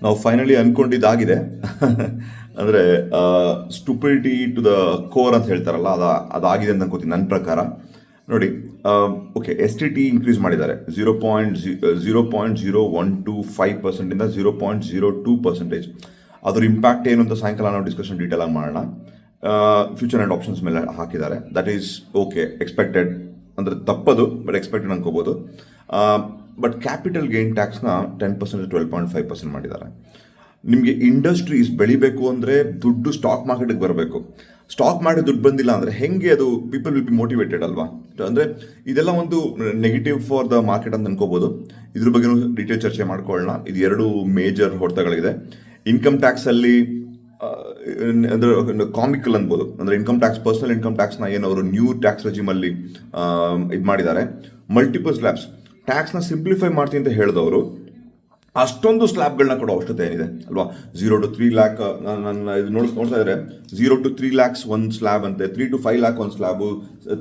ನಾವು ಫೈನಲಿ ಅಂದ್ಕೊಂಡಿದ್ದಾಗಿದೆ. ಅಂದರೆ stupidity to the core ಅಂತ ಹೇಳ್ತಾರಲ್ಲ, ಅದಾಗಿದೆ ಅಂತ ಅನ್ಕೋತೀನಿ ನನ್ನ ಪ್ರಕಾರ. ನೋಡಿ, ಓಕೆ, STT ಇನ್ಕ್ರೀಸ್ ಮಾಡಿದ್ದಾರೆ 0.012 5%ಇಂದ 0.02%. ಅದ್ರ ಇಂಪ್ಯಾಕ್ಟ್ ಏನು ಅಂತ ಸಾಯಂಕಾಲ ನಾವು ಡಿಸ್ಕಷನ್ ಡೀಟೇಲ್ ಆಗಿ ಮಾಡೋಣ. ಫ್ಯೂಚರ್ ಆ್ಯಂಡ್ ಆಪ್ಷನ್ಸ್ ಮೇಲೆ ಹಾಕಿದ್ದಾರೆ. ದಟ್ ಈಸ್ ಓಕೆ, ಎಕ್ಸ್ಪೆಕ್ಟೆಡ್, ಅಂದರೆ ತಪ್ಪದು, ಬಟ್ ಎಕ್ಸ್ಪೆಕ್ಟೆಡ್ ಅನ್ಕೋಬೋದು. ಬಟ್ ಕ್ಯಾಪಿಟಲ್ ಗೇನ್ ಟ್ಯಾಕ್ಸ್ನ 10% 12.5% ಮಾಡಿದ್ದಾರೆ. ನಿಮಗೆ ಇಂಡಸ್ಟ್ರೀಸ್ ಬೆಳಿಬೇಕು ಅಂದರೆ ದುಡ್ಡು ಸ್ಟಾಕ್ ಮಾರ್ಕೆಟಿಗೆ ಬರಬೇಕು. ಸ್ಟಾಕ್ ಮಾರ್ಕೆಟ್ ದುಡ್ಡು ಬಂದಿಲ್ಲ ಅಂದರೆ ಹೆಂಗೆ ಅದು ಪೀಪಲ್ ವಿಲ್ ಬಿ ಮೋಟಿವೇಟೆಡ್ ಅಲ್ವಾ? ಅಂದರೆ ಇದೆಲ್ಲ ಒಂದು ನೆಗೆಟಿವ್ ಫಾರ್ ದ ಮಾರ್ಕೆಟ್ ಅಂತ ಅನ್ಕೋಬೋದು. ಇದ್ರ ಬಗ್ಗೆ ಡೀಟೇಲ್ ಚರ್ಚೆ ಮಾಡ್ಕೊಳ್ಳೋಣ. ಇದು ಎರಡು ಮೇಜರ್ ಹೊಡೆತಗಳಿದೆ. ಇನ್ಕಮ್ ಟ್ಯಾಕ್ಸಲ್ಲಿ ಅಂದರೆ ಕಾಮಿಕಲ್ ಅನ್ಬೋದು. ಅಂದರೆ ಇನ್ಕಮ್ ಟ್ಯಾಕ್ಸ್, ಪರ್ಸನಲ್ ಇನ್ಕಮ್ ಟ್ಯಾಕ್ಸ್ನ ಏನು ಅವರು ನ್ಯೂ ಟ್ಯಾಕ್ಸ್ ರೆಜಿಮಲ್ಲಿ ಇದು ಮಾಡಿದ್ದಾರೆ. ಮಲ್ಟಿಪಲ್ ಸ್ಲ್ಯಾಬ್ಸ್ ಟ್ಯಾಕ್ಸ್ನ ಸಿಂಪ್ಲಿಫೈ ಮಾಡ್ತೀನಿ ಅಂತ ಹೇಳಿದವರು ಅಷ್ಟೊಂದು ಸ್ಲ್ಯಾಬ್ಗಳನ್ನ ಕೊಡೋ ಅವಶ್ಯಕತೆ ಏನಿದೆ ಅಲ್ವಾ? 0 to 3 lakh, ನನ್ನ ಇದು ನೋಡ್ತಾ ಇದ್ದಾರೆ, 0 to 3 lakhs ಒಂದು ಸ್ಲ್ಯಾಬ್ ಅಂತೆ, 3 to 5 lakh ಒಂದು ಸ್ಲ್ಯಾಬು,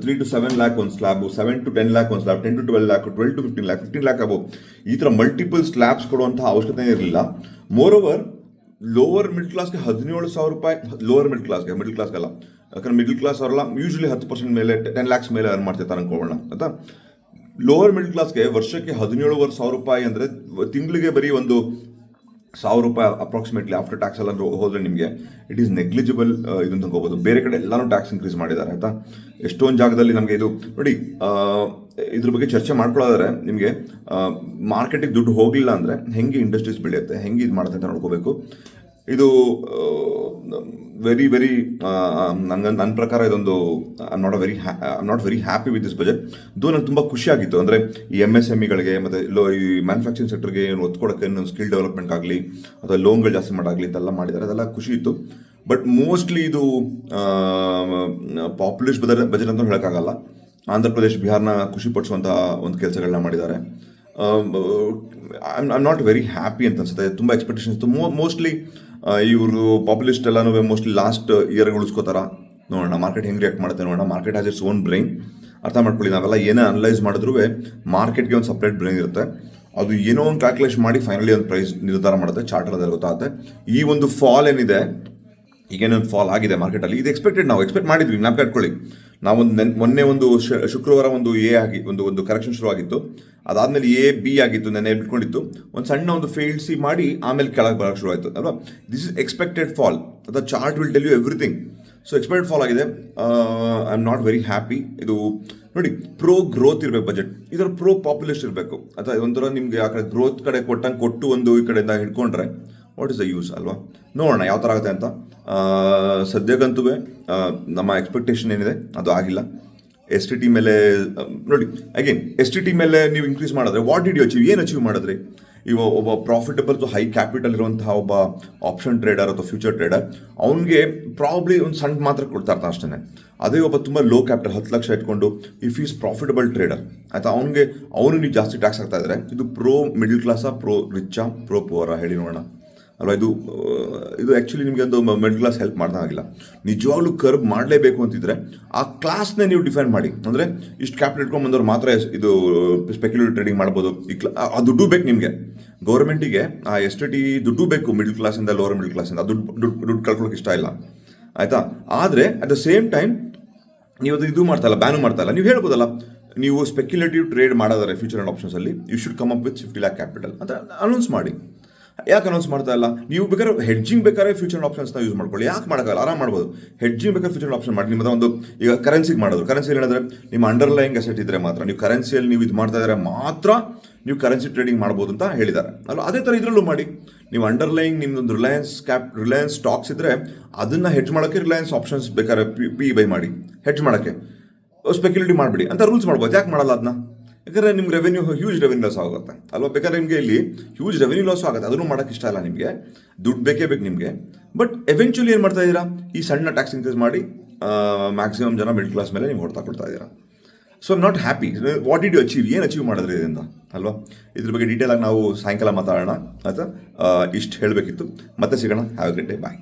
3 to 7 lakh ಒಂದು ಸ್ಲ್ಯಾಬು, 7 to 10 lakh ಒಂದು slab, 10 to 12 lakh, 12 to 15 lakh, 15 lakh ಅಬೋ, ಈ ಥರ ಮಲ್ಟಿಪಲ್ ಸ್ಲ್ಯಾಬ್ಸ್ ಕೊಡುವಂತಹ ಅವಶ್ಯಕತೆ ಇರಲಿಲ್ಲ. ಮೋರ್ ಓವರ್, ಲೋವರ್ ಮಿಡ್ಲ್ ಕ್ಲಾಸ್ಗೆ 17,000 ರೂಪಾಯಿ, ಲೋವರ್ ಮಿಡ್ಲ್ ಕ್ಲಾಸ್ಗಲ್ಲ, ಯಾಕಂದ್ರೆ ಮಿಡ್ಲ್ ಕ್ಲಾಸ್ ಅವರೆಲ್ಲ ಯೂಶಲಿ 10% ಮೇಲೆ 10 lakhs ಮೇಲೆ ಅರ್ನ್ ಮಾಡ್ತಿರ್ತಾರೆ ಅನ್ಕೊಳ್ಳೋಣ ಆಯ್ತಾ. ಲೋವರ್ ಮಿಡ್ಲ್ ಕ್ಲಾಸ್ಗೆ ವರ್ಷಕ್ಕೆ 17,500 ರೂಪಾಯಿ ಅಂದರೆ ತಿಂಗಳಿಗೆ ಬರೀ ಒಂದು 1,000 ರೂಪಾಯಿ ಅಪ್ರಾಕ್ಸಿಮೇಟ್ಲಿ ಆಫ್ಟರ್ ಟ್ಯಾಕ್ಸ್ ಎಲ್ಲ ಹೋದರೆ ನಿಮಗೆ ಇಟ್ ಈಸ್ ನೆಗ್ಲಿಜಿಬಲ್ ಇದು ಅಂತ ಅನ್ಕೋಬೋದು. ಬೇರೆ ಕಡೆ ಎಲ್ಲನೂ ಟ್ಯಾಕ್ಸ್ ಇನ್ಕ್ರೀಸ್ ಮಾಡಿದ್ದಾರೆ ಆಯಿತಾ. ಎಷ್ಟೊಂದು ಜಾಗದಲ್ಲಿ ನಮಗೆ ಇದು ನೋಡಿ, ಇದ್ರ ಬಗ್ಗೆ ಚರ್ಚೆ ಮಾಡ್ಕೊಳ್ಳೋದಾದ್ರೆ ನಿಮಗೆ ಮಾರ್ಕೆಟಿಗೆ ದುಡ್ಡು ಹೋಗಲಿಲ್ಲ ಅಂದರೆ ಹೆಂಗೆ ಇಂಡಸ್ಟ್ರೀಸ್ ಬೆಳೆಯುತ್ತೆ, ಹೆಂಗೆ ಇದು ಮಾಡುತ್ತೆ ಅಂತ ನೋಡ್ಕೋಬೇಕು. ಇದು ವೆರಿ ನನ್ನ ಪ್ರಕಾರ ಇದೊಂದು I am not very happy with this budget. ನಂಗೆ ತುಂಬ ಖುಷಿಯಾಗಿತ್ತು. ಅಂದರೆ ಈ MSMEಗಳಿಗೆ ಮತ್ತು ಈ ಮ್ಯಾನುಫ್ಯಾಕ್ಚರಿಂಗ್ ಸೆಕ್ಟರ್ಗೆ ಏನು ಒತ್ತು ಕೊಡೋಕ್ಕೆ, ಸ್ಕಿಲ್ ಡೆವಲಪ್ಮೆಂಟ್ ಆಗಲಿ ಅಥವಾ ಲೋನ್ಗಳು ಜಾಸ್ತಿ ಮಾಡಾಗಲಿ ಅಂತೆಲ್ಲ ಮಾಡಿದ್ದಾರೆ, ಅದೆಲ್ಲ ಖುಷಿ ಇತ್ತು. ಬಟ್ ಮೋಸ್ಟ್ಲಿ ಇದು ಪಾಪ್ಯುಲಿಸ್ಟ್ ಬಜೆಟ್ ಅಂತ ಹೇಳೋಕ್ಕಾಗಲ್ಲ. ಆಂಧ್ರ ಪ್ರದೇಶ್, ಬಿಹಾರ್ನ ಖುಷಿ ಪಡಿಸುವಂಥ ಒಂದು ಕೆಲಸಗಳನ್ನ ಮಾಡಿದ್ದಾರೆ. I am not very happy ಅಂತ ಅನ್ಸುತ್ತೆ. ತುಂಬ ಎಕ್ಸ್ಪೆಕ್ಟೇಷನ್ಸ್ ಇತ್ತು. ಮೋಸ್ಟ್ಲಿ ಇವರು ಪಾಪ್ಯುಲಿಸ್ಟ್ ಎಲ್ಲನೂ ಮೋಸ್ಟ್ಲಿ ಲಾಸ್ಟ್ ಇಯರ್ಗೆ ಉಳಿಸ್ಕೋತಾರ. ನೋಡೋಣ ಮಾರ್ಕೆಟ್ ಹೆಂಗೆ ರಿಯಾಕ್ಟ್ ಮಾಡುತ್ತೆ ನೋಡೋಣ. Market has its own brain. ಅರ್ಥ ಮಾಡ್ಕೊಳ್ಳಿ, ನಾವೆಲ್ಲ ಏನೇ ಅನಲೈಸ್ ಮಾಡಿದ್ರೂ ಮಾರ್ಕೆಟ್ಗೆ ಒಂದು ಸಪ್ರೇಟ್ ಬ್ರೈನ್ ಇರುತ್ತೆ. ಅದು ಏನೋ ಒಂದು ಕ್ಯಾಲ್ಕುಲೇಷನ್ ಮಾಡಿ ಫೈನಲಿ ಒಂದು ಪ್ರೈಸ್ ನಿರ್ಧಾರ ಮಾಡುತ್ತೆ. ಚಾರ್ಟರ್ ಗೊತ್ತಾಗುತ್ತೆ. ಈ ಒಂದು ಫಾಲ್ ಏನಿದೆ, ಈಗೇನೊಂದು ಫಾಲ್ ಆಗಿದೆ ಮಾರ್ಕೆಟಲ್ಲಿ, ಇದು ಎಕ್ಸ್ಪೆಕ್ಟೆಡ್. ನಾವು ಎಕ್ಸ್ಪೆಕ್ಟ್ ಮಾಡಿದ್ವಿ. ನಾವು ಕಟ್ಕೊಳ್ಳಿ, ನಾವೊಂದು ಮೊನ್ನೆ ಒಂದು ಶುಕ್ರವಾರ ಒಂದು ಎ ಆಗಿ ಒಂದು ಕರೆಕ್ಷನ್ ಶುರು ಆಗಿತ್ತು. ಅದಾದಮೇಲೆ A-B ಆಗಿತ್ತು, ನೆನ್ನೆ ಬಿಟ್ಕೊಂಡಿತ್ತು. ಒಂದು ಸಣ್ಣ ಒಂದು ಫೇಲ್ಡ್ ಸಿ ಮಾಡಿ ಆಮೇಲೆ ಕೆಳಗೆ ಬರೋಕ್ಕೆ ಶುರು ಆಯಿತು ಅಲ್ವಾ. This is expected fall. The chart will tell you everything. So expected fall ಆಗಿದೆ. I am not very happy. ಇದು ನೋಡಿ, ಪ್ರೋ ಗ್ರೋತ್ ಇರಬೇಕು ಬಜೆಟ್, ಇದರ ಪ್ರೋ ಪಾಪ್ಯುಲಿಸ್ಟ್ ಇರಬೇಕು. ಅಥವಾ ಒಂಥರ ನಿಮಗೆ ಆ ಕಡೆ ಗ್ರೋತ್ ಕಡೆ ಕೊಟ್ಟು ಒಂದು ಈ ಕಡೆಯಿಂದ ಹಿಡ್ಕೊಂಡ್ರೆ ವಾಟ್ ಇಸ್ ದ ಯೂಸ್ ಅಲ್ವಾ. ನೋಡೋಣ ಯಾವ ಥರ ಆಗುತ್ತೆ ಅಂತ. ಸದ್ಯಕ್ಕಂತೂ ನಮ್ಮ ಎಕ್ಸ್ಪೆಕ್ಟೇಷನ್ ಏನಿದೆ ಅದು ಆಗಿಲ್ಲ. STT ಮೇಲೆ ನೋಡಿ, ಅಗೇನ್ STT ಮೇಲೆ ನೀವು ಇನ್ಕ್ರೀಸ್ ಮಾಡಿದ್ರೆ ವಾಟ್ ಡಿಡ್ ಯು ಅಚೀವ್, ಏನು ಅಚೀವ್ ಮಾಡಿದ್ರಿ? ಇವ ಒಬ್ಬ ಪ್ರಾಫಿಟಬಲ್ ಹೈ ಕ್ಯಾಪಿಟಲ್ ಇರುವಂತಹ ಒಬ್ಬ ಆಪ್ಷನ್ ಟ್ರೇಡರ್ ಅಥವಾ ಫ್ಯೂಚರ್ ಟ್ರೇಡರ್, ಅವ್ನಿಗೆ ಪ್ರಾಬ್ಲಿ ಒಂದು ಸಣ್ಣ ಮಾತ್ರ ಕೊಡ್ತಾ ಇರ್ತಾನೆ ಅಷ್ಟೇ. ಅದೇ ಒಬ್ಬ ತುಂಬ ಲೋ ಕ್ಯಾಪಿಟಲ್ 10 ಲಕ್ಷ ಇಟ್ಕೊಂಡು ಇಫ್ ಈಸ್ ಪ್ರಾಫಿಟಬಲ್ ಟ್ರೇಡರ್ ಆಯಿತಾ, ಅವನು ನೀವು ಜಾಸ್ತಿ ಟ್ಯಾಕ್ಸ್ ಆಗ್ತಾ ಇದ್ದಾರೆ. ಇದು ಪ್ರೋ ಮಿಡಲ್ ಕ್ಲಾಸಾ, ಪ್ರೋ ರಿಚ್ಚಾ, ಪ್ರೋ ಪುವರಾ ಹೇಳಿ ನೋಡೋಣ ಅಲ್ವಾ. ಇದು ಆ್ಯಕ್ಚುಲಿ ನಿಮಗೆ ಒಂದು ಮಿಡಲ್ ಕ್ಲಾಸ್ ಹೆಲ್ಪ್ ಮಾಡ್ದಾಗಿಲ್ಲ. ನಿಜವಾಗ್ಲೂ ಕರ್ಬ್ ಮಾಡಲೇಬೇಕು ಅಂತಿದ್ರೆ ಆ ಕ್ಲಾಸ್ನೇ ನೀವು ಡಿಫೈನ್ ಮಾಡಿ. ಅಂದರೆ ಇಷ್ಟು ಕ್ಯಾಪಿಟಲ್ ಇಟ್ಕೊಂಡು ಬಂದವ್ರು ಮಾತ್ರ ಇದು ಸ್ಪೆಕ್ಯುಲೇಟಿವ್ ಟ್ರೇಡಿಂಗ್ ಮಾಡ್ಬೋದು. ಆ ದುಡ್ಡು ಬೇಕು ನಿಮಗೆ. ಗೌರ್ಮೆಂಟಿಗೆ ಆ STT ದುಡ್ಡು ಬೇಕು, ಮಿಡಲ್ ಕ್ಲಾಸಿಂದ ಲೋವರ್ ಮಿಡಲ್ ಕ್ಲಾಸಿಂದ. ದುಡ್ಡು ಕಳ್ಕೊಳ್ಳೋಕೆ ಇಷ್ಟ ಇಲ್ಲ ಆಯಿತಾ. ಆದರೆ ಅಟ್ ದ ಸೇಮ್ ಟೈಮ್ ನೀವು ಅದು ಇದು ಮಾಡ್ತಾಯಿಲ್ಲ, ಬ್ಯಾನು ಮಾಡ್ತಾಯಿಲ್ಲ. ನೀವು ಹೇಳ್ಬೋದಲ್ಲ, ನೀವು ಸ್ಪೆಕ್ಯುಲೇಟಿವ್ ಟ್ರೇಡ್ ಮಾಡೋದಾರೆ ಫ್ಯೂಚರ್ ಆ್ಯಂಡ್ ಆಪ್ಷನ್ಸಲ್ಲಿ, you should come up with 50 lakh capital ಅಂತ ಅನೌನ್ಸ್ ಮಾಡಿ. ಯಾಕೆ ಅನೌನ್ಸ್ ಮಾಡ್ತಾ ಇಲ್ಲ? ನೀವು ಬೇಕಾದ್ರೆ ಹೆಡ್ಜಿಂಗ್ ಬೇಕಾದ್ರೆ ಫ್ಯೂಚರ್ ಆಪ್ಷನ್ಸ್ನ ಯೂಸ್ ಮಾಡ್ಕೊಳ್ಳಿ. ಯಾಕೆ ಮಾಡೋಕ್ಕಲ್ಲ? ಆರಾಮ್ ಮಾಡ್ಬೋದು. ಹೆಡ್ಜಿಂಗ್ ಬೇಕಾದ್ರೆ ಫ್ಯೂಚರ್ ಆಪ್ಷನ್ ಮಾಡಿ. ನಿಮ್ಮದ ಒಂದು ಈಗ ಕರೆನ್ಸಿಗೆ ಮಾಡೋದು, ಕರೆನ್ಸಿಯಲ್ಲಿ ಹೇಳಿದ್ರೆ ನಿಮ್ಮ ಅಂಡರ್ಲೈಂಗ್ ಅಸೆಟ್ ಇದ್ದರೆ ಮಾತ್ರ, ನೀವು ಕರೆನ್ಸಿಯಲ್ಲಿ ನೀವು ಇದು ಮಾಡ್ತಾ ಇದ್ದಾರೆ ಮಾತ್ರ ನೀವು ಕರೆನ್ಸಿ ಟ್ರೇಡಿಂಗ್ ಮಾಡ್ಬೋದು ಅಂತ ಹೇಳಿದ್ದಾರೆ ಅಲ್ಲ. ಅದೇ ಥರ ಇದರಲ್ಲೂ ಮಾಡಿ. ನೀವು ಅಂಡರ್ಲೈಂಗ್ ನಿಮ್ಮದೊಂದು ರಿಲಯನ್ಸ್ ಸ್ಟಾಕ್ಸ್ ಇದ್ದರೆ ಅದನ್ನು ಹೆಡ್ಜ್ ಮಾಡೋಕ್ಕೆ ರಿಲಯನ್ಸ್ ಆಪ್ಷನ್ಸ್ ಬೇಕಾದ್ರೆ PE ಬೈ ಮಾಡಿ, ಹೆಡ್ಜ್ ಮಾಡೋಕ್ಕೆ ಸ್ಪೆಕ್ಯುಲೇಟಿವ್ ಮಾಡಿಬಿಡಿ ಅಂತ ರೂಲ್ಸ್ ಮಾಡ್ಬೋದು. ಯಾಕೆ ಮಾಡಲ್ಲ ಅದನ್ನ? ಯಾಕಂದರೆ ನಿಮ್ಗೆ ಹ್ಯೂಜ್ ರೆವೆನ್ಯೂ ಲಾಸ್ ಆಗುತ್ತೆ ಅಲ್ವಾ. ಬೇಕಾದ್ರೆ ನಿಮಗೆ ಇಲ್ಲಿ ಹ್ಯೂಜ್ ರೆವೆನ್ಯೂ ಲಾಸ್ ಆಗುತ್ತೆ, ಅದನ್ನು ಮಾಡೋಕ್ಕೆ ಇಷ್ಟ ಇಲ್ಲ ನಿಮಗೆ. ದುಡ್ಡು ಬೇಕೇ ಬೇಕು ನಿಮಗೆ. ಬಟ್ ಎವೆಂಚುಲಿ ಏನು ಮಾಡ್ತಾ ಇದ್ದೀರಾ? ಈ ಸಣ್ಣ ಟ್ಯಾಕ್ಸ್ ಇನ್ಕ್ರೀಸ್ ಮಾಡಿ ಮ್ಯಾಕ್ಸಿಮಮ್ ಜನ ಮಿಡಲ್ ಕ್ಲಾಸ್ ಮೇಲೆ ನೀವು ಹೊಡ್ತಾ ಕೊಡ್ತಾ ಇದ್ದೀರಾ. So I'm not happy. What did you achieve, ಏನು ಅಚೀವ್ ಮಾಡಿದ್ರಿ ಇದರಿಂದ ಅಲ್ವಾ. ಇದ್ರ ಬಗ್ಗೆ ಡೀಟೇಲಾಗಿ ನಾವು ಸಾಯಂಕಾಲ ಮಾತಾಡೋಣ ಆಯಿತಾ. ಇಷ್ಟು ಹೇಳಬೇಕಿತ್ತು. ಮತ್ತೆ ಸಿಗೋಣ. Have a great day. Bye.